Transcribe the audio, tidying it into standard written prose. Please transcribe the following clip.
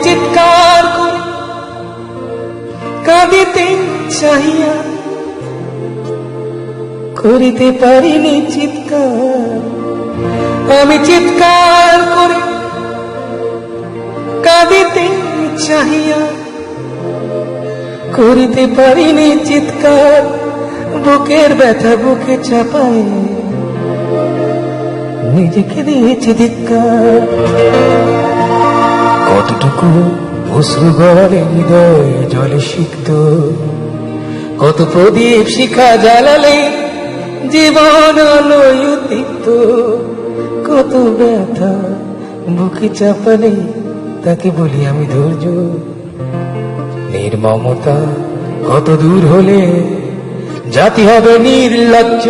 চিৎকার করে কাঁদিতে চাহিয়া করিতে পারিনি চিৎকার। আমি চিৎকার করে কাঁদিতে চাহিয়া করিতে পারিনি চিৎকার। বুকের ব্যথা বুকে চাপায় নিজেকে দিয়েছি ধিক্কার। কতটুকু অশ্রু গড়ালে হৃদয় জলে সিক্ত, কত প্রদীপ শিখা জ্বালালে জীবন আলোয় উদ্দীপ্ত। কত ব্যথা বুকে চাপালে তাকে বলি আমি ধৈর্য। নির্মমতা কত দূর হলে জাতি হবে নির্লজ্জ।